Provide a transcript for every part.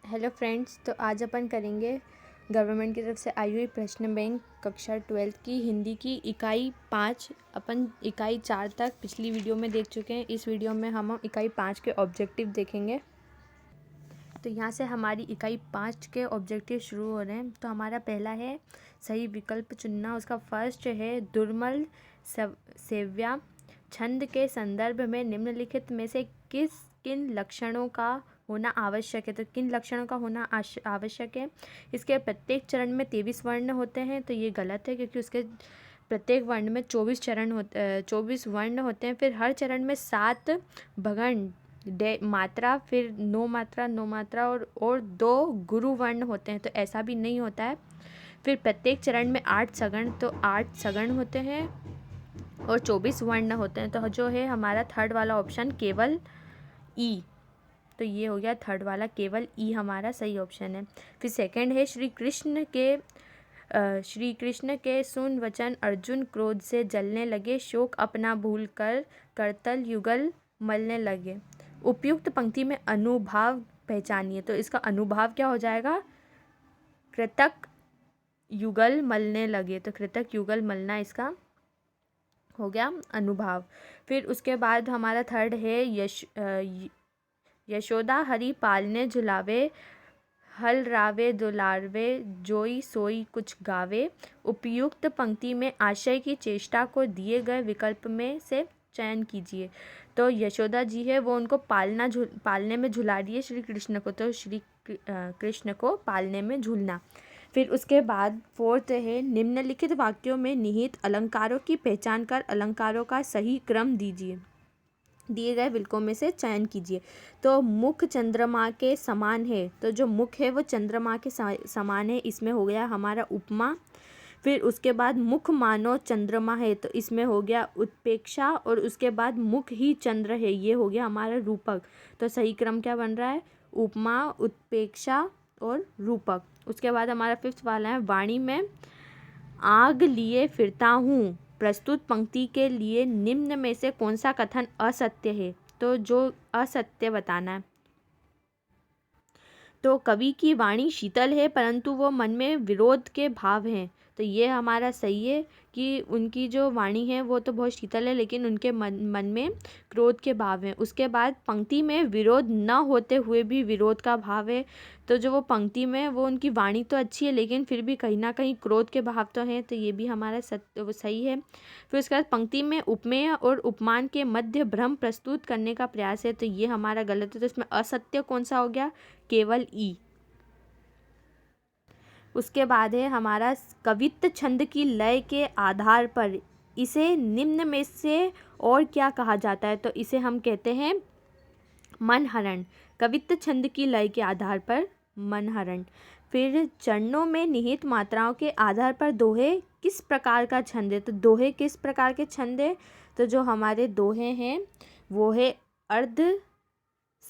Hello friends, तो आज अपन करेंगे गवर्नमेंट की तरफ से आई हुई प्रश्न बैंक कक्षा 12 की हिंदी की इकाई 5। अपन इकाई 4 तक पिछली वीडियो में देख चुके हैं। इस वीडियो में हम इकाई 5 के ऑब्जेक्टिव देखेंगे। तो यहाँ से हमारी इकाई 5 के ऑब्जेक्टिव शुरू हो रहे हैं। तो हमारा पहला है सही विकल्प चुनना। उसका फर्स्ट है दुर्मल सेव्या छंद के संदर्भ में निम्नलिखित में से किन लक्षणों का होना आवश्यक है। तो किन लक्षणों का होना आवश्यक है। इसके प्रत्येक चरण में 23 वर्ण होते हैं, तो ये गलत है क्योंकि उसके प्रत्येक वर्ण में 24 वर्ण होते हैं। फिर हर चरण में 7 भगण मात्रा, फिर नो मात्रा और 2 गुरु वर्ण होते हैं, तो ऐसा भी नहीं होता है। फिर प्रत्येक चरण में 8 सगण, तो 8 सगण होते हैं और 24 वर्ण होते हैं। तो जो है हमारा थर्ड वाला ऑप्शन केवल ई, तो ये हो गया थर्ड वाला, केवल ई हमारा सही ऑप्शन है। फिर सेकंड है श्री कृष्ण के सुन वचन अर्जुन क्रोध से जलने लगे, शोक अपना भूल कर करतल युगल मलने लगे। उपयुक्त पंक्ति में अनुभाव पहचानिए। तो इसका अनुभाव क्या हो जाएगा, कृतक युगल मलने लगे, तो कृतक युगल मलना इसका हो गया अनुभाव। फिर उसके बाद हमारा थर्ड है यशोदा हरि पालने झुलावे, हल रावे दुलारवे, जोई सोई कुछ गावे। उपयुक्त पंक्ति में आशय की चेष्टा को दिए गए विकल्प में से चयन कीजिए। तो यशोदा जी है वो उनको पालने में झुला रही है श्री कृष्ण को, तो श्री कृष्ण को पालने में झूलना। फिर उसके बाद फोर्थ है निम्नलिखित वाक्यों में निहित अलंकारों की पहचान कर अलंकारों का सही क्रम दीजिए। दिए गए विकल्पों में से चयन कीजिए। तो मुख चंद्रमा के समान है, तो जो मुख है वो चंद्रमा के समान है, इसमें हो गया हमारा उपमा। फिर उसके बाद मुख मानो चंद्रमा है, तो इसमें हो गया उत्प्रेक्षा। और उसके बाद मुख ही चंद्र है, ये हो गया हमारा रूपक। तो सही क्रम क्या बन रहा है, उपमा, उत्प्रेक्षा और रूपक। उसके बाद हमारा फिफ्थ वाला है वाणी में आग लिए फिरता हूँ। प्रस्तुत पंक्ति के लिए निम्न में से कौन सा कथन असत्य है। तो जो असत्य बताना है। तो कवि की वाणी शीतल है परंतु वो मन में विरोध के भाव हैं, तो ये हमारा सही है कि उनकी जो वाणी है वो तो बहुत शीतल है लेकिन उनके मन में क्रोध के भाव हैं। उसके बाद पंक्ति में विरोध न होते हुए भी विरोध का भाव है, तो जो वो पंक्ति में वो उनकी वाणी तो अच्छी है लेकिन फिर भी कहीं ना कहीं क्रोध के भाव तो हैं, तो ये भी हमारा वो सही है। फिर उसके बाद पंक्ति में उपमेय और उपमान के मध्य भ्रम प्रस्तुत करने का प्रयास है, तो ये हमारा गलत है। तो इसमें असत्य कौन सा हो गया, केवल ई। उसके बाद है हमारा कवित्त छंद की लय के आधार पर इसे निम्न में से और क्या कहा जाता है। तो इसे हम कहते हैं मनहरण। कवित्त छंद की लय के आधार पर मनहरण। फिर चरणों में निहित मात्राओं के आधार पर दोहे किस प्रकार का छंद है। तो दोहे किस प्रकार के छंद है, तो जो हमारे दोहे हैं वो है अर्ध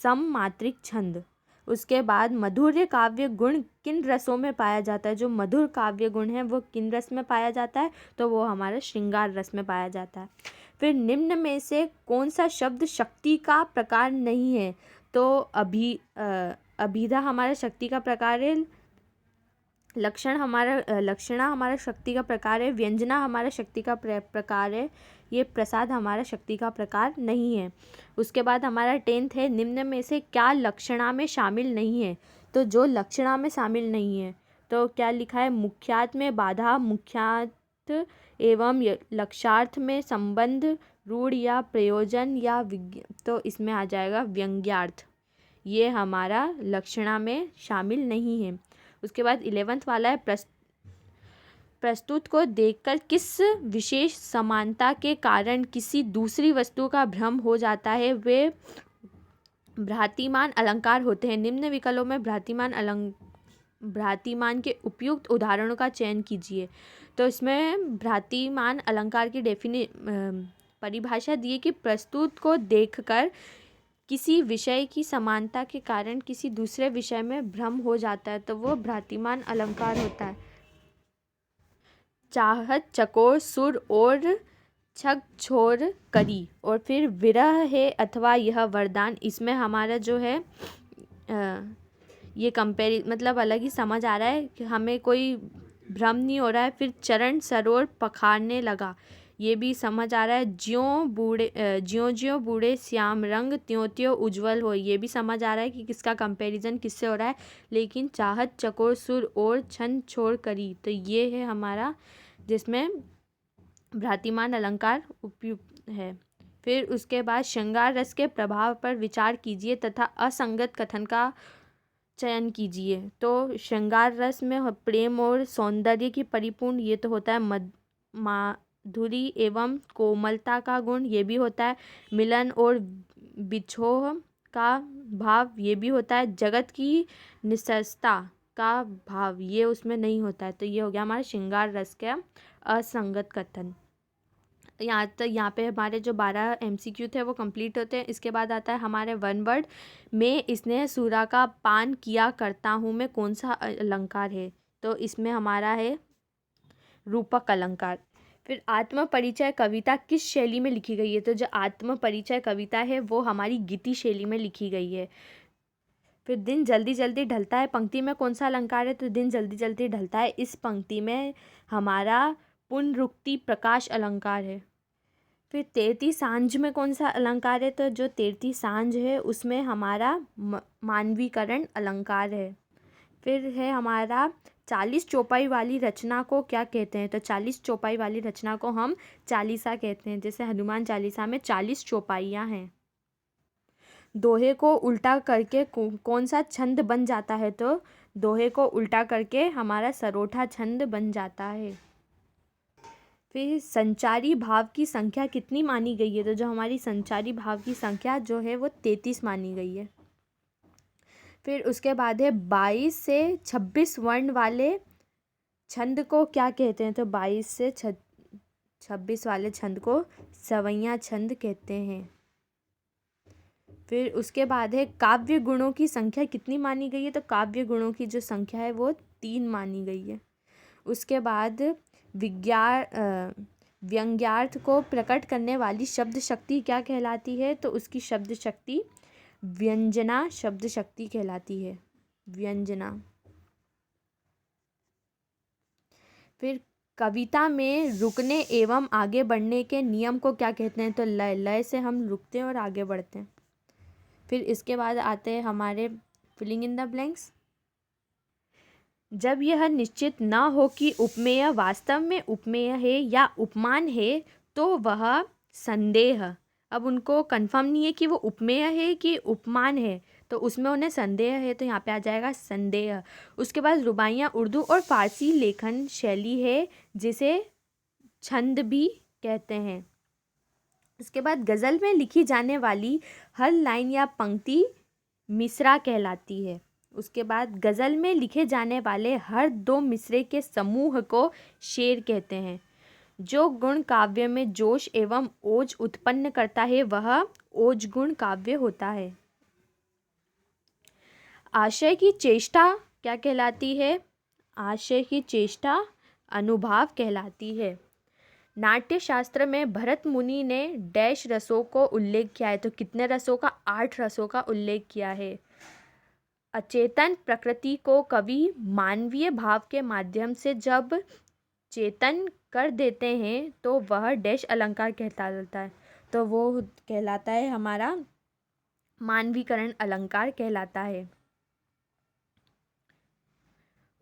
सममात्रिक छंद। उसके बाद मधुर काव्य गुण किन रसों में पाया जाता है। जो मधुर काव्य गुण है वो किन रस में पाया जाता है, तो वो हमारा श्रृंगार रस में पाया जाता है। फिर निम्न में से कौन सा शब्द शक्ति का प्रकार नहीं है। तो अभिधा हमारा शक्ति का प्रकार है, लक्षणा हमारा शक्ति का प्रकार है, व्यंजना हमारा शक्ति का प्रकार है, ये प्रसाद हमारा शक्ति का प्रकार नहीं है। उसके बाद हमारा 10th है निम्न में से क्या लक्षणा में शामिल नहीं है। तो जो लक्षणा में शामिल नहीं है तो क्या लिखा है, मुख्यार्थ में बाधा, मुख्यार्थ एवं लक्षार्थ में संबंध, रूढ़ या प्रयोजन या तो इसमें आ जाएगा व्यंग्यार्थ, ये हमारा लक्षणा में शामिल नहीं है। उसके बाद 11th वाला है प्रस्तुत को देखकर किस विशेष समानता के कारण किसी दूसरी वस्तु का भ्रम हो जाता है, वे भ्रातिमान अलंकार होते हैं। निम्न विकल्पों में भ्रातिमान के उपयुक्त उदाहरणों का चयन कीजिए। तो इसमें भ्रातिमान अलंकार की परिभाषा दी है कि प्रस्तुत को देखकर किसी विषय की समानता के कारण किसी दूसरे विषय में भ्रम हो जाता है, तो वो भ्रातिमान अलंकार होता है। चाहत चकोर सुर और छक छोर करी। और फिर विरह है अथवा यह वरदान, इसमें हमारा जो है ये मतलब अलग ही समझ आ रहा है कि हमें कोई भ्रम नहीं हो रहा है। फिर चरण सरोवर पखारने लगा, ये भी समझ आ रहा है। ज्यों ज्यों बूढ़े श्याम रंग, त्यों त्यों उज्जवल हो, ये भी समझ आ रहा है कि किसका कंपैरिजन किससे हो रहा है। लेकिन चाहत चकोर सुर और छन छोड़ करी, तो ये है हमारा जिसमें भ्रातिमान अलंकार उपयुक्त है। फिर उसके बाद श्रृंगार रस के प्रभाव पर विचार कीजिए तथा असंगत कथन का चयन कीजिए। तो श्रृंगार रस में प्रेम और सौंदर्य की परिपूर्ण, ये तो होता है माधुरी एवं कोमलता का गुण, ये भी होता है। मिलन और बिछोह का भाव, ये भी होता है। जगत की निसरता का भाव, ये उसमें नहीं होता है। तो ये हो गया हमारा श्रृंगार रस का असंगत कथन। यहाँ पे हमारे जो 12 MCQ थे वो कंप्लीट होते हैं। इसके बाद आता है हमारे वन वर्ड में, इसने सूरा का पान किया करता हूँ मैं, कौन सा अलंकार है? तो इसमें हमारा है रूपक अलंकार। फिर आत्म परिचय कविता किस शैली में लिखी गई है? तो जो आत्म परिचय कविता है वो हमारी गीति शैली में लिखी गई है। फिर दिन जल्दी जल्दी ढलता है, पंक्ति में कौन सा अलंकार है? तो दिन जल्दी जल्दी ढलता है, इस पंक्ति में हमारा पुनरुक्ति प्रकाश अलंकार है। फिर तैरती सांझ में कौन सा अलंकार है? तो जो तैरती सांझ है उसमें हमारा मानवीकरण अलंकार है। फिर है हमारा 40 चौपाई वाली रचना को क्या कहते हैं? तो 40 चौपाई वाली रचना को हम चालीसा कहते हैं। जैसे हनुमान चालीसा में 40 चौपाइयाँ हैं। दोहे को उल्टा करके कौन सा छंद बन जाता है? तो दोहे को उल्टा करके हमारा सरोठा छंद बन जाता है। फिर संचारी भाव की संख्या कितनी मानी गई है? तो जो हमारी संचारी भाव की संख्या जो है वो 33 मानी गई है। फिर उसके बाद है 22 से 26 वर्ण वाले छंद को क्या कहते हैं? तो 22 से 26 वाले छंद को सवैया छंद कहते हैं। फिर उसके बाद है काव्य गुणों की संख्या कितनी मानी गई है? तो काव्य गुणों की जो संख्या है वो 3 मानी गई है। उसके बाद व्यंग्यार्थ को प्रकट करने वाली शब्द शक्ति क्या कहलाती है? तो उसकी शब्द शक्ति व्यंजना शब्द शक्ति कहलाती है, व्यंजना। फिर कविता में रुकने एवं आगे बढ़ने के नियम को क्या कहते हैं? तो लय, लय से हम रुकते हैं और आगे बढ़ते हैं। फिर इसके बाद आते हैं हमारे फिलिंग इन द ब्लैंक्स। जब यह निश्चित न हो कि उपमेय वास्तव में उपमेय है या उपमान है तो वह संदेह, अब उनको कंफर्म नहीं है कि वो उपमेय है कि उपमान है, तो उसमें उन्हें संदेह है, तो यहाँ पे आ जाएगा संदेह। उसके बाद रुबाइयाँ उर्दू और फारसी लेखन शैली है जिसे छंद भी कहते हैं। उसके बाद गज़ल में लिखी जाने वाली हर लाइन या पंक्ति मिसरा कहलाती है। उसके बाद गज़ल में लिखे जाने वाले हर 2 मिसरे के समूह को शेर कहते हैं। जो गुण काव्य में जोश एवं ओज उत्पन्न करता है वह ओज गुण काव्य होता है। आशय की चेष्टा क्या कहलाती है? आशय की चेष्टा अनुभाव कहलाती है। नाट्य शास्त्र में भरत मुनि ने डैश रसों को उल्लेख किया है, तो कितने रसों का? 8 रसों का उल्लेख किया है। अचेतन प्रकृति को कवि मानवीय भाव के माध्यम से जब चेतन कर देते हैं तो वह डैश अलंकार कहलाता है, तो वो कहलाता है हमारा मानवीकरण अलंकार कहलाता है।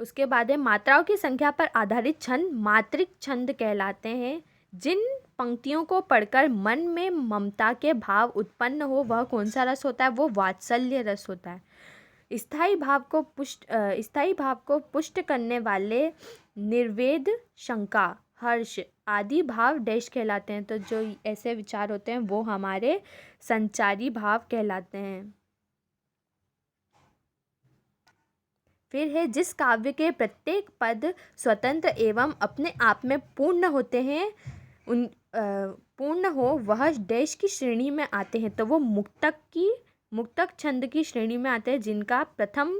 उसके बाद है मात्राओं की संख्या पर आधारित छंद मात्रिक छंद कहलाते हैं। जिन पंक्तियों को पढ़कर मन में ममता के भाव उत्पन्न हो वह कौन सा रस होता है? वो वात्सल्य रस होता है। स्थायी भाव को पुष्ट करने वाले निर्वेद, शंका, हर्ष आदि भाव डैश कहलाते हैं, तो जो ऐसे विचार होते हैं वो हमारे संचारी भाव कहलाते हैं। फिर है जिस काव्य के प्रत्येक पद स्वतंत्र एवं अपने आप में पूर्ण होते हैं, पूर्ण हो वह डैश की श्रेणी में आते हैं, तो वो मुक्तक छंद की श्रेणी में आते हैं जिनका प्रथम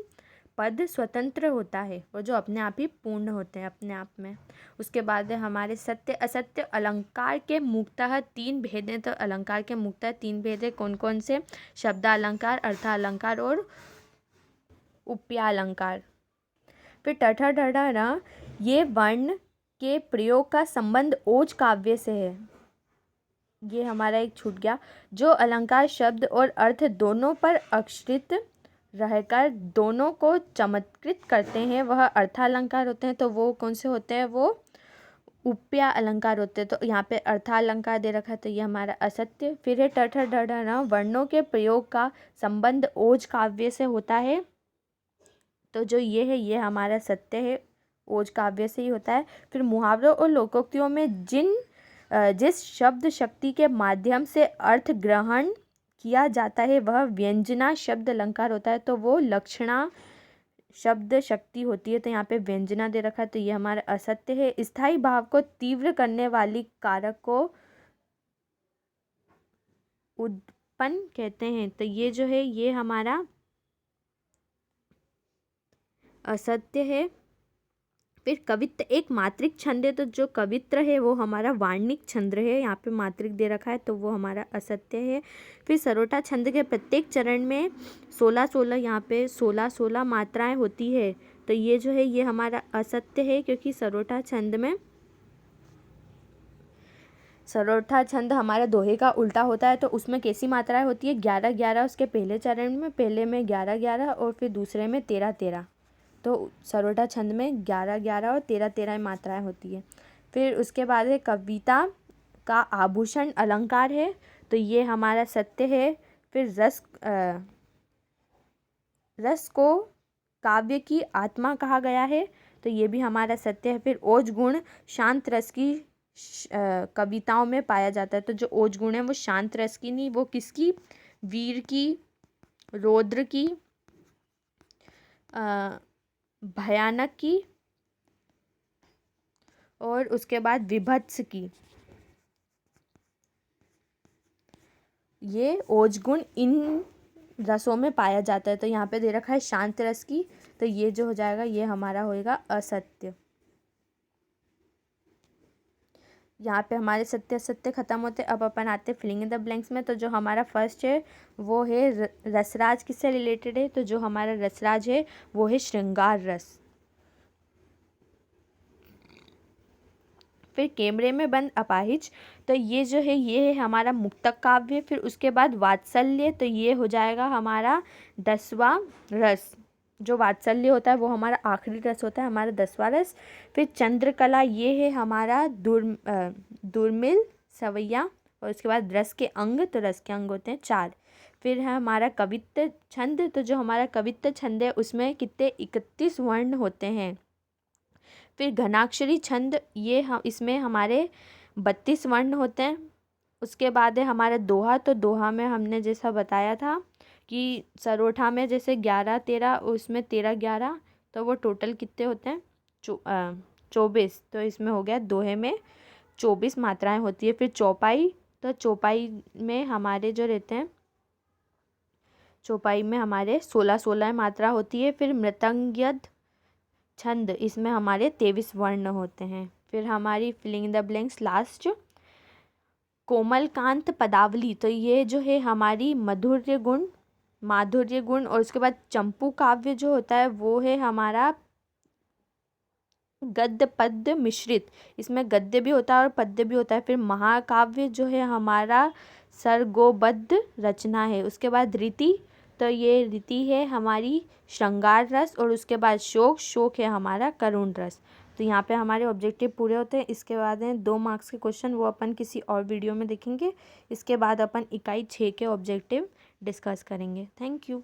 पद स्वतंत्र होता है और जो अपने आप ही पूर्ण होते हैं अपने आप में। उसके बाद है हमारे सत्य असत्य अलंकार के मुक्तः 3 भेद हैं, तो अलंकार के मुक्तः 3 भेद हैं, कौन कौन से? शब्दालंकार, अर्थालंकार और उप्यालंकार। फिर टठ ढढ़ न, ये वर्ण के प्रयोग का संबंध ओज काव्य से है। ये हमारा एक छूट गया। जो अलंकार शब्द और अर्थ दोनों पर आश्रित रहकर दोनों को चमत्कृत करते हैं वह अर्थालंकार होते हैं। तो वो कौन से होते हैं? वो उप्या अलंकार होते हैं। तो यहाँ पे अर्थालंकार दे रखा है, तो ये हमारा असत्य। फिर है टठ ढढ़ न, वर्णों के प्रयोग का संबंध ओज काव्य से होता है। तो जो ये है ये हमारा सत्य है, ओज काव्य से ही होता है। फिर मुहावरों और लोकोक्तियों में जिस शब्द शक्ति के माध्यम से अर्थ ग्रहण किया जाता है वह व्यंजना शब्द अलंकार होता है। तो वो लक्षणा शब्द शक्ति होती है। तो यहाँ पे व्यंजना दे रखा है, तो ये हमारा असत्य है। स्थायी भाव को तीव्र करने वाली कारक को उद्पन्न कहते हैं। तो ये जो है ये हमारा असत्य है। फिर कवित्त एक मात्रिक छंद है। तो जो कवित्र है वो हमारा वार्णिक छंद है। यहाँ पे मात्रिक दे रखा है, तो वो हमारा असत्य है। फिर सरोटा छंद के प्रत्येक चरण में 16-16 यहाँ पे 16-16 मात्राएं होती है। तो ये जो है ये हमारा असत्य है, क्योंकि सरोटा छंद हमारा दोहे का उल्टा होता है। तो उसमें कैसी मात्राएं होती है? 11-11 उसके पहले चरण में, पहले में 11-11 और फिर दूसरे में 13-13। तो सरोटा छंद में 11-11 और 13-13 मात्राएं होती है। फिर उसके बाद है कविता का आभूषण अलंकार है। तो ये हमारा सत्य है। फिर रस को काव्य की आत्मा कहा गया है। तो ये भी हमारा सत्य है। फिर ओज गुण शांत रस की कविताओं में पाया जाता है। तो जो ओज गुण है वो शांत रस की नहीं, वो किसकी? वीर की, रौद्र की, भयानक की और उसके बाद विभत्स की। ये ओज गुण इन रसों में पाया जाता है। तो यहाँ पे दे रखा है शांत रस की, तो ये जो हो जाएगा ये हमारा होएगा असत्य। यहाँ पे हमारे सत्य असत्य खत्म होते। अब अपन आते फिलिंग इन द ब्लैंक्स में। तो जो हमारा फर्स्ट है वो है रसराज किससे रिलेटेड है? तो जो हमारा रसराज है वो है श्रृंगार रस। फिर कैमरे में बंद अपाहिज, तो ये जो है ये है हमारा मुक्तक काव्य। फिर उसके बाद वात्सल्य, तो ये हो जाएगा हमारा 10वां रस। जो वात्सल्य होता है वो हमारा आखिरी रस होता है, हमारा 10वां रस। फिर चंद्रकला ये है हमारा दुर्मिल सवैया। और उसके बाद रस के अंग, तो रस के अंग होते हैं 4। फिर है हमारा कवित्त छंद। तो जो हमारा कवित्त छंद है उसमें कितने 31 वर्ण होते हैं। फिर घनाक्षरी छंद, ये हम इसमें हमारे 32 वर्ण होते हैं। उसके बाद है हमारा दोहा। तो दोहा में हमने जैसा बताया था कि सरोठा में जैसे 11-13, उसमें 13-11, तो वो टोटल कितने होते हैं? 24। तो इसमें हो गया दोहे में 24 मात्राएं होती है। फिर चौपाई, तो चौपाई में हमारे जो रहते हैं, चौपाई में हमारे 16-16 मात्रा होती है। फिर मृदंगयद छंद, इसमें हमारे 23 वर्ण होते हैं। फिर हमारी filling in the blanks last कोमलकांत पदावली, तो ये जो है हमारी माधुर्य गुण। और उसके बाद चंपू काव्य जो होता है वो है हमारा गद्य पद्य मिश्रित, इसमें गद्य भी होता है और पद्य भी होता है। फिर महाकाव्य जो है हमारा सर्गोबद्ध रचना है। उसके बाद रीति, तो ये रीति है हमारी श्रृंगार रस। और उसके बाद शोक है हमारा करुण रस। तो यहाँ पे हमारे ऑब्जेक्टिव पूरे होते हैं। इसके बाद हैं 2 मार्क्स के क्वेश्चन, वो अपन किसी और वीडियो में देखेंगे। इसके बाद अपन इकाई 6 के ऑब्जेक्टिव डिस्कस करेंगे। Thank you.